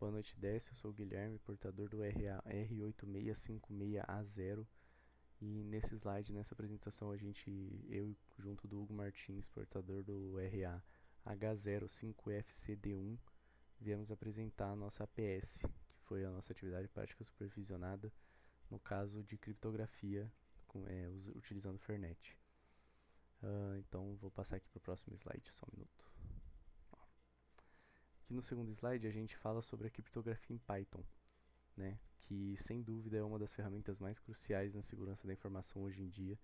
Boa noite, Décio. Eu sou o Guilherme, portador do RA R8656A0. E nesse slide, nessa apresentação, eu junto do Hugo Martins, portador do RA H05FCD1, viemos apresentar a nossa APS, que foi a nossa atividade prática supervisionada, no caso de criptografia, utilizando Fernet. Então vou passar aqui para o próximo slide, só um minuto. Aqui no segundo slide a gente fala sobre a criptografia em Python, né, que sem dúvida é uma das ferramentas mais cruciais na segurança da informação hoje em dia.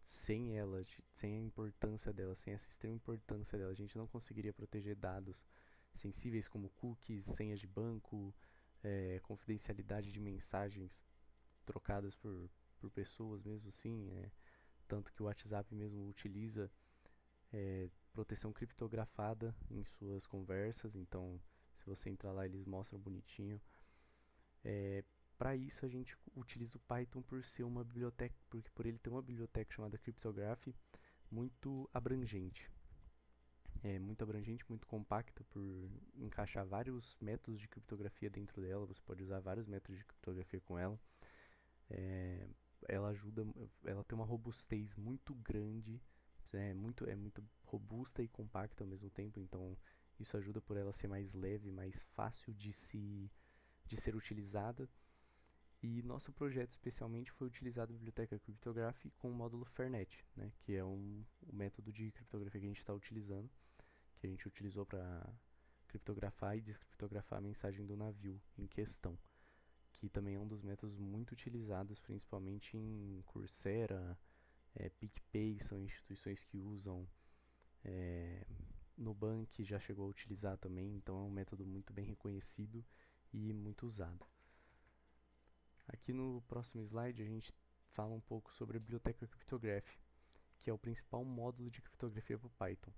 Sem ela, sem a importância dela, sem essa extrema importância dela, a gente não conseguiria proteger dados sensíveis como cookies, senhas de banco, confidencialidade de mensagens trocadas por pessoas mesmo assim, tanto que o WhatsApp mesmo utiliza proteção criptografada em suas conversas, então se você entrar lá eles mostram bonitinho. Para isso a gente utiliza o Python por ser uma biblioteca, porque por ele ter uma biblioteca chamada Cryptography muito abrangente. É muito abrangente, muito compacta por encaixar vários métodos de criptografia dentro dela. Você pode usar vários métodos de criptografia com ela. Ela tem uma robustez muito grande, é muito robusta e compacta ao mesmo tempo. Então isso ajuda por ela ser mais leve, mais fácil de ser utilizada. E nosso projeto especialmente foi utilizar a biblioteca Cryptography com o módulo Fernet, né, que é o método de criptografia que a gente está utilizando, que a gente utilizou para criptografar e descriptografar a mensagem do navio em questão, que também é um dos métodos muito utilizados, principalmente em Coursera, PicPay, são instituições que usam, Nubank já chegou a utilizar também, então é um método muito bem reconhecido e muito usado. Aqui no próximo slide a gente fala um pouco sobre a biblioteca Cryptography, que é o principal módulo de criptografia para o Python.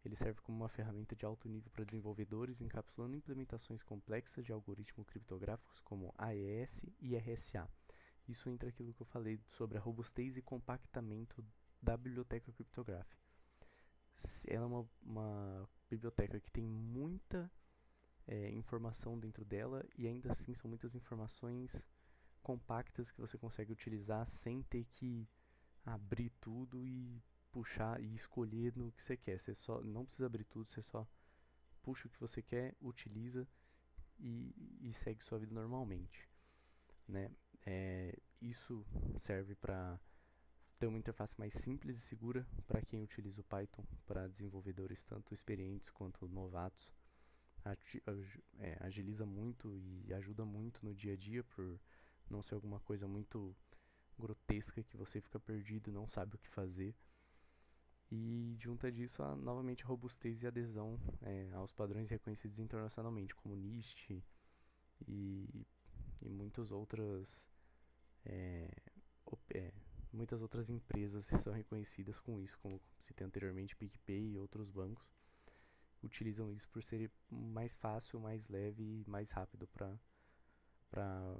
Ele serve como uma ferramenta de alto nível para desenvolvedores, encapsulando implementações complexas de algoritmos criptográficos como AES e RSA. Isso entra aquilo que eu falei sobre a robustez e compactamento da biblioteca Cryptography. Ela é uma biblioteca que tem muita informação dentro dela e ainda assim são muitas informações compactas que você consegue utilizar sem ter que abrir tudo e puxar e escolher no que você quer. Você só não precisa abrir tudo, você só puxa o que você quer, utiliza e segue sua vida normalmente, né? Isso serve para ter uma interface mais simples e segura para quem utiliza o Python, para desenvolvedores tanto experientes quanto novatos. Agiliza muito e ajuda muito no dia a dia por não ser alguma coisa muito grotesca que você fica perdido e não sabe o que fazer. E junta disso novamente a robustez e adesão aos padrões reconhecidos internacionalmente, como NIST e, e muitas outras empresas que são reconhecidas com isso, como citei anteriormente, PicPay e outros bancos utilizam isso por ser mais fácil, mais leve e mais rápido para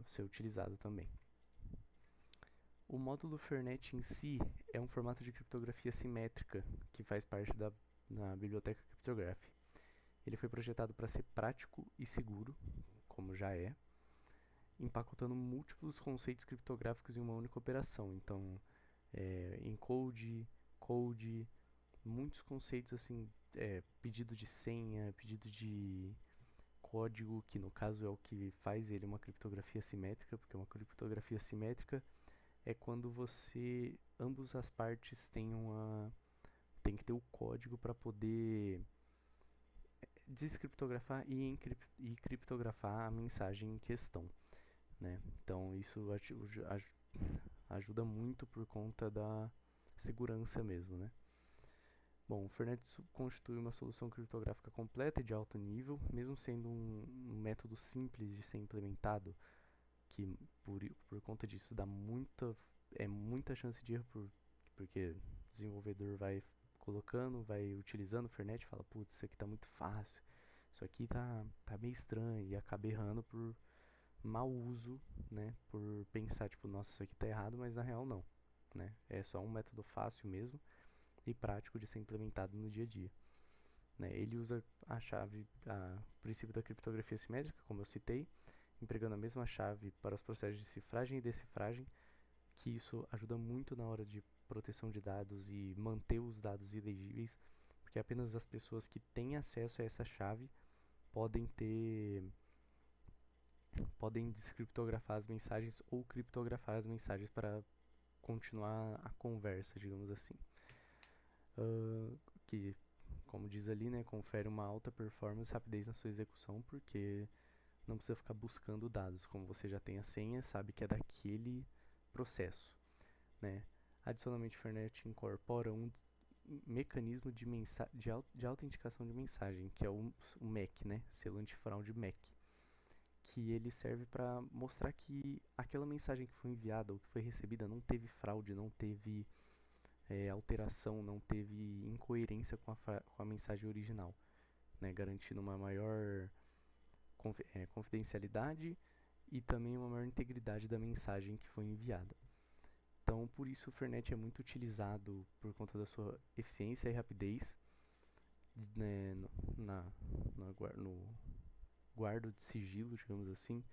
ser utilizado também. O módulo Fernet em si é um formato de criptografia simétrica que faz parte da biblioteca Cryptography. Ele foi projetado para ser prático e seguro, como já é, empacotando múltiplos conceitos criptográficos em uma única operação. Então, encode, code, muitos conceitos assim, pedido de senha, pedido de código, que no caso é o que faz ele uma criptografia simétrica, porque uma criptografia simétrica é quando ambas as partes tem que ter o código para poder descriptografar e criptografar a mensagem em questão, né? Então isso ajuda muito por conta da segurança mesmo, né? Bom, o Fernet constitui uma solução criptográfica completa e de alto nível, mesmo sendo um método simples de ser implementado, que por conta disso dá muita chance de erro, porque o desenvolvedor vai colocando, vai utilizando o Fernet e fala, putz, isso aqui tá muito fácil, isso aqui tá meio estranho, e acaba errando por mau uso, né, por pensar, tipo, nossa, isso aqui tá errado, mas na real não, né, é só um método fácil mesmo e prático de ser implementado no dia a dia, né? Ele usa a chave, o princípio da criptografia simétrica, como eu citei, empregando a mesma chave para os processos de cifragem e decifragem, que isso ajuda muito na hora de proteção de dados e manter os dados ilegíveis, porque apenas as pessoas que têm acesso a essa chave podem descriptografar as mensagens ou criptografar as mensagens para continuar a conversa, digamos assim. Que, como diz ali, né, confere uma alta performance e rapidez na sua execução, porque não precisa ficar buscando dados, como você já tem a senha, sabe que é daquele processo, né? Adicionalmente, o Fernet incorpora um mecanismo de autenticação de mensagem, que é o MAC, né? Selo antifraude MAC, que ele serve para mostrar que aquela mensagem que foi enviada ou que foi recebida não teve fraude, não teve alteração, não teve incoerência com a mensagem original, né? Garantindo uma maior confidencialidade e também uma maior integridade da mensagem que foi enviada. Então, por isso o Fernet é muito utilizado por conta da sua eficiência e rapidez, né, no guarda de sigilo, digamos assim,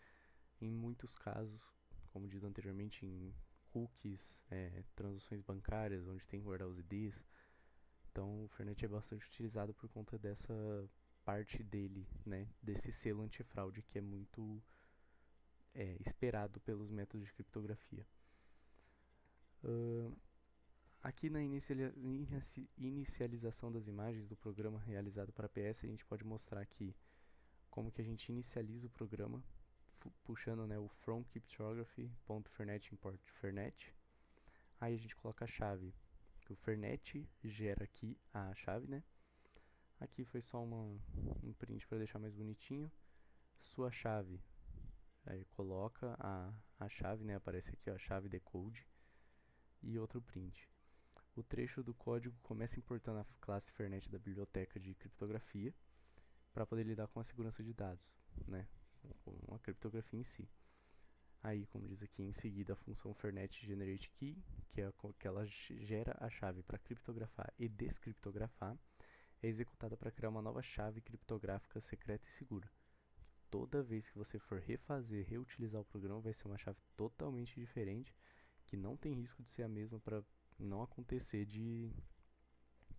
em muitos casos, como dito anteriormente, em cookies, transações bancárias, onde tem que guardar os IDs. Então, o Fernet é bastante utilizado por conta dessa parte dele, né, desse selo antifraude que é muito esperado pelos métodos de criptografia. Aqui na inicialização das imagens do programa realizado para PS, a gente pode mostrar aqui como que a gente inicializa o programa, puxando, né, o from cryptography.fernet import fernet. Aí a gente coloca a chave, que o Fernet gera aqui a chave, né? Aqui foi só um print para deixar mais bonitinho. Sua chave, aí coloca a chave, né? Aparece aqui, ó, a chave decode e outro print. O trecho do código começa importando a classe Fernet da biblioteca de criptografia para poder lidar com a segurança de dados, né? Com a criptografia em si. Aí, como diz aqui, em seguida a função Fernet generate key, que ela gera a chave para criptografar e descriptografar, é executada para criar uma nova chave criptográfica secreta e segura. Toda vez que você for reutilizar o programa, vai ser uma chave totalmente diferente, que não tem risco de ser a mesma, para não acontecer de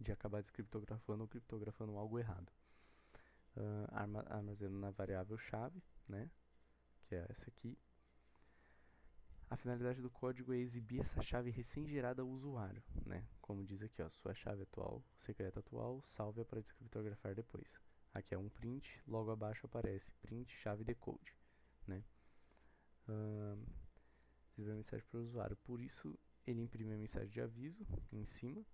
acabar descriptografando ou criptografando algo errado. Armazenando na variável chave, né, que é essa aqui. A finalidade do código é exibir essa chave recém-gerada ao usuário, né? Como diz aqui, ó, sua chave atual, secreta atual, salve-a para descriptografar depois. Aqui é um print, logo abaixo aparece print chave decode, né? Exibir a mensagem para o usuário. Por isso, ele imprime a mensagem de aviso em cima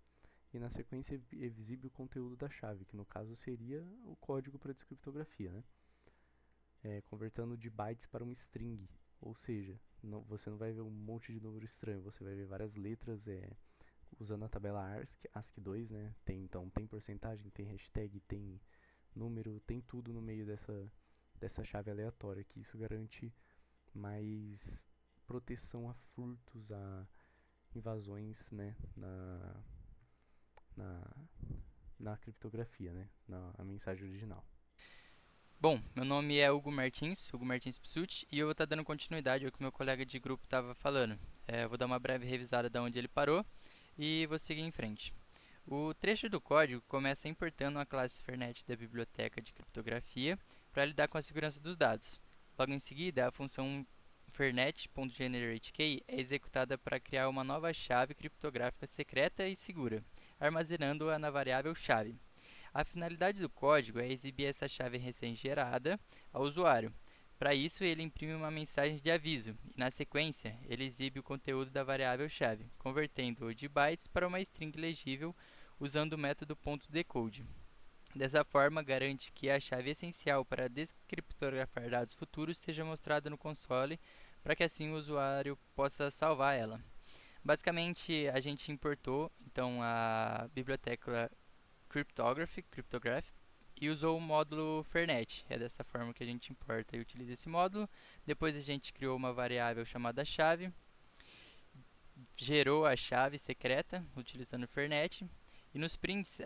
e na sequência exibe o conteúdo da chave, que no caso seria o código para descriptografia, né? Convertendo de bytes para uma string, ou seja, você não vai ver um monte de número estranho, você vai ver várias letras usando a tabela ASCII2, né? Então tem porcentagem, tem hashtag, tem número, tem tudo no meio dessa chave aleatória, que isso garante mais proteção a furtos, a invasões, né, na criptografia, né, na mensagem original. Bom, meu nome é Hugo Martins Psutti, e eu vou estar dando continuidade ao que meu colega de grupo estava falando. Eu vou dar uma breve revisada de onde ele parou e vou seguir em frente. O trecho do código começa importando a classe Fernet da biblioteca de criptografia para lidar com a segurança dos dados. Logo em seguida, a função fernet.generateKey é executada para criar uma nova chave criptográfica secreta e segura, armazenando-a na variável chave. A finalidade do código é exibir essa chave recém-gerada ao usuário. Para isso, ele imprime uma mensagem de aviso e, na sequência, ele exibe o conteúdo da variável chave, convertendo-o de bytes para uma string legível usando o método .decode. Dessa forma, garante que a chave essencial para descriptografar dados futuros seja mostrada no console, para que assim o usuário possa salvar ela. Basicamente, a gente importou então a biblioteca Cryptography, e usou o módulo Fernet. É dessa forma que a gente importa e utiliza esse módulo. Depois a gente criou uma variável chamada chave, gerou a chave secreta utilizando o Fernet, e nos prints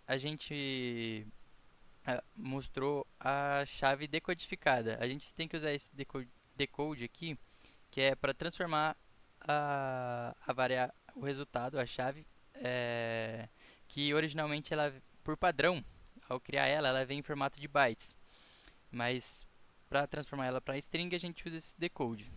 a gente mostrou a chave decodificada. A gente tem que usar esse decode aqui, que é para transformar o resultado, a chave, que originalmente ela, por padrão, ao criar ela, ela vem em formato de bytes. Mas para transformar ela para string, a gente usa esse decode.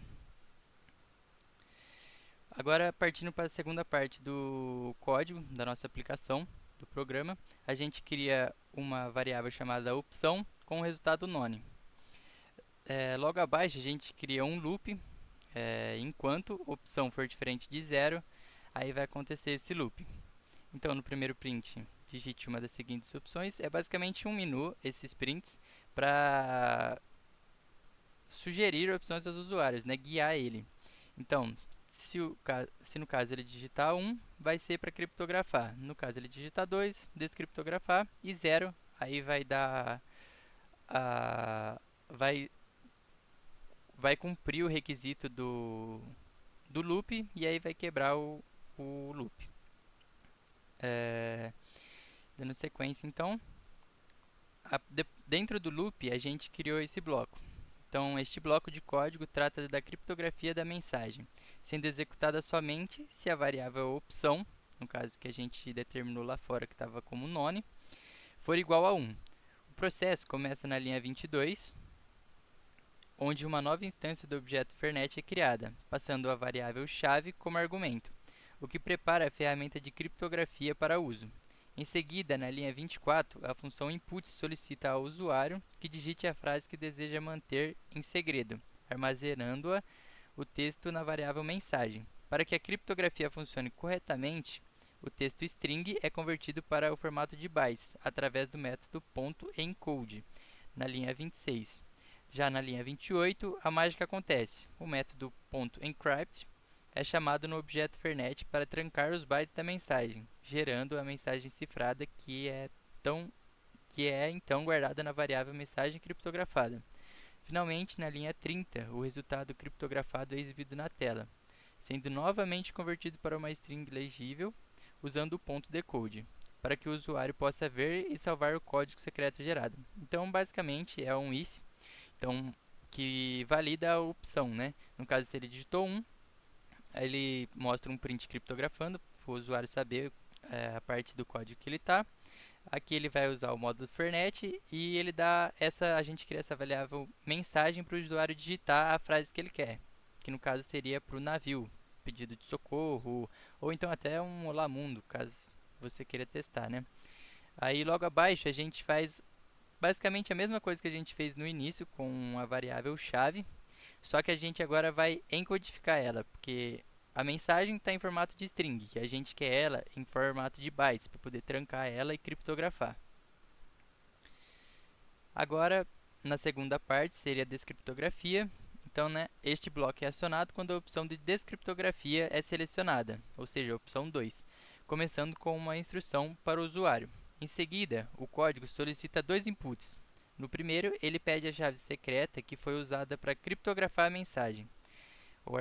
Agora, partindo para a segunda parte do código da nossa aplicação, do programa, a gente cria uma variável chamada opção com o resultado none. Logo abaixo, a gente cria um loop, enquanto opção for diferente de zero, aí vai acontecer esse loop. Então, no primeiro print, digite uma das seguintes opções. É basicamente um menu, esses prints, para sugerir opções aos usuários, né? Guiar ele. Então, se no caso ele digitar 1, vai ser para criptografar. No caso ele digitar 2, descriptografar. E 0, aí vai dar vai, vai cumprir o requisito do loop e aí vai quebrar o loop. Dando sequência, então, dentro do loop a gente criou esse bloco. Então, este bloco de código trata da criptografia da mensagem, sendo executada somente se a variável opção, no caso que a gente determinou lá fora que estava como none, for igual a 1. O processo começa na linha 22, onde uma nova instância do objeto Fernet é criada, passando a variável chave como argumento, o que prepara a ferramenta de criptografia para uso. Em seguida, na linha 24, a função input solicita ao usuário que digite a frase que deseja manter em segredo, armazenando o texto na variável mensagem. Para que a criptografia funcione corretamente, o texto string é convertido para o formato de bytes, através do método .encode, na linha 26. Já na linha 28, a mágica acontece. O método .encrypt é chamado no objeto Fernet para trancar os bytes da mensagem, gerando a mensagem cifrada que é então guardada na variável mensagem criptografada. Finalmente, na linha 30, o resultado criptografado é exibido na tela, sendo novamente convertido para uma string legível usando o ponto decode, para que o usuário possa ver e salvar o código secreto gerado. Então, basicamente, é um if, então, que valida a opção, né? No caso, se ele digitou 1, ele mostra um print criptografando para o usuário saber a parte do código que ele está. Aqui ele vai usar o módulo Fernet e ele dá a gente cria essa variável mensagem para o usuário digitar a frase que ele quer, que no caso seria para o navio, pedido de socorro, ou então até um olá mundo, caso você queira testar, né? Aí logo abaixo a gente faz basicamente a mesma coisa que a gente fez no início com a variável chave, só que a gente agora vai encodificar ela, porque a mensagem está em formato de string, e a gente quer ela em formato de bytes, para poder trancar ela e criptografar. Agora, na segunda parte, seria a descriptografia. Então, né, este bloco é acionado quando a opção de descriptografia é selecionada, ou seja, a opção 2, começando com uma instrução para o usuário. Em seguida, o código solicita dois inputs. No primeiro, ele pede a chave secreta que foi usada para criptografar a mensagem, ou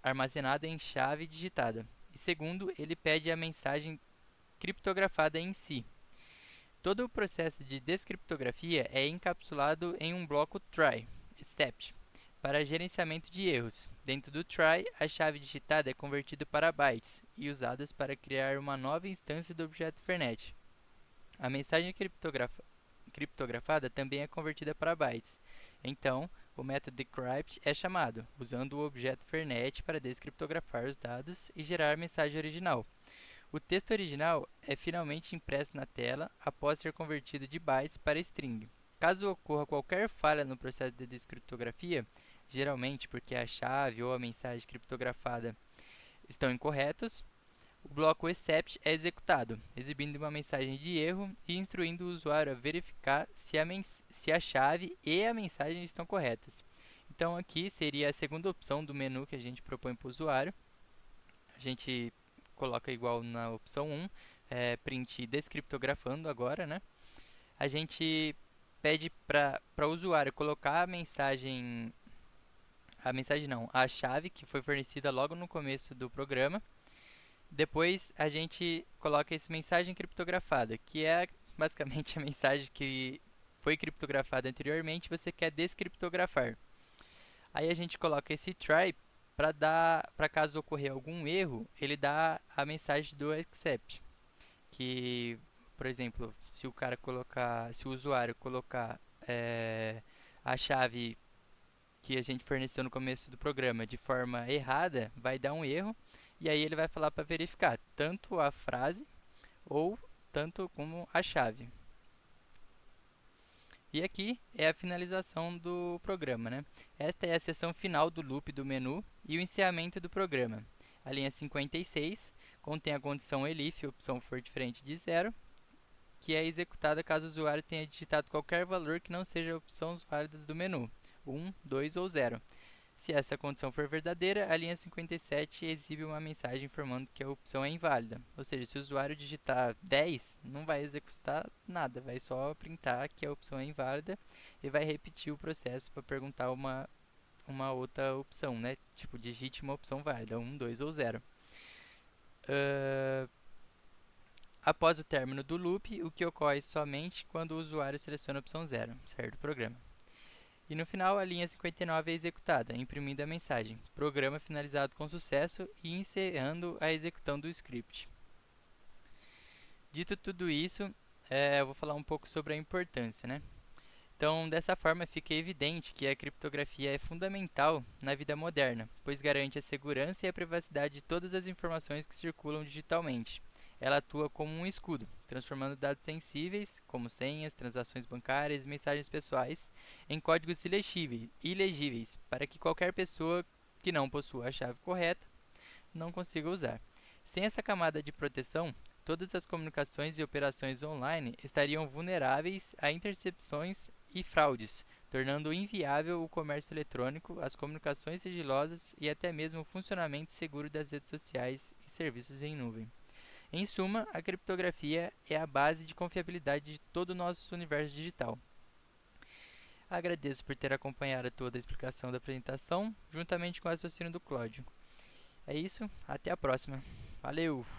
armazenada em chave digitada. E segundo, ele pede a mensagem criptografada em si. Todo o processo de descriptografia é encapsulado em um bloco try, except, para gerenciamento de erros. Dentro do try, a chave digitada é convertida para bytes e usada para criar uma nova instância do objeto Fernet. A mensagem criptografada também é convertida para bytes. Então, o método decrypt é chamado, usando o objeto Fernet para descriptografar os dados e gerar a mensagem original. O texto original é finalmente impresso na tela após ser convertido de bytes para string. Caso ocorra qualquer falha no processo de descriptografia, geralmente porque a chave ou a mensagem criptografada estão incorretos, o bloco except é executado, exibindo uma mensagem de erro e instruindo o usuário a verificar se a chave e a mensagem estão corretas. Então aqui seria a segunda opção do menu que a gente propõe para o usuário. A gente coloca igual na opção 1, print descriptografando agora, né? A gente pede para o usuário colocar a chave que foi fornecida logo no começo do programa. Depois a gente coloca essa mensagem criptografada, que é basicamente a mensagem que foi criptografada anteriormente, você quer descriptografar. Aí a gente coloca esse try para caso ocorrer algum erro, ele dá a mensagem do except, que, por exemplo, se o usuário colocar a chave que a gente forneceu no começo do programa de forma errada, vai dar um erro, e aí ele vai falar para verificar tanto a frase ou tanto como a chave. E aqui é a finalização do programa, né? Esta é a seção final do loop do menu e o encerramento do programa. A linha 56 contém a condição elif, opção for diferente de zero, que é executada caso o usuário tenha digitado qualquer valor que não seja opções válidas do menu, 1, 2 ou 0. Se essa condição for verdadeira, a linha 57 exibe uma mensagem informando que a opção é inválida. Ou seja, se o usuário digitar 10, não vai executar nada, vai só printar que a opção é inválida e vai repetir o processo para perguntar uma outra opção, né? Tipo, digite uma opção válida, 1, 2 ou 0. Após o término do loop, o que ocorre somente quando o usuário seleciona a opção 0, certo? Programa. E no final, a linha 59 é executada, imprimindo a mensagem "Programa finalizado com sucesso" e encerrando a execução do script. Dito tudo isso, eu vou falar um pouco sobre a importância, né? Então, dessa forma, fica evidente que a criptografia é fundamental na vida moderna, pois garante a segurança e a privacidade de todas as informações que circulam digitalmente. Ela atua como um escudo, transformando dados sensíveis, como senhas, transações bancárias e mensagens pessoais, em códigos ilegíveis, para que qualquer pessoa que não possua a chave correta não consiga usar. Sem essa camada de proteção, todas as comunicações e operações online estariam vulneráveis a intercepções e fraudes, tornando inviável o comércio eletrônico, as comunicações sigilosas e até mesmo o funcionamento seguro das redes sociais e serviços em nuvem. Em suma, a criptografia é a base de confiabilidade de todo o nosso universo digital. Agradeço por ter acompanhado toda a explicação da apresentação, juntamente com o raciocínio do Cláudio. É isso, até a próxima. Valeu!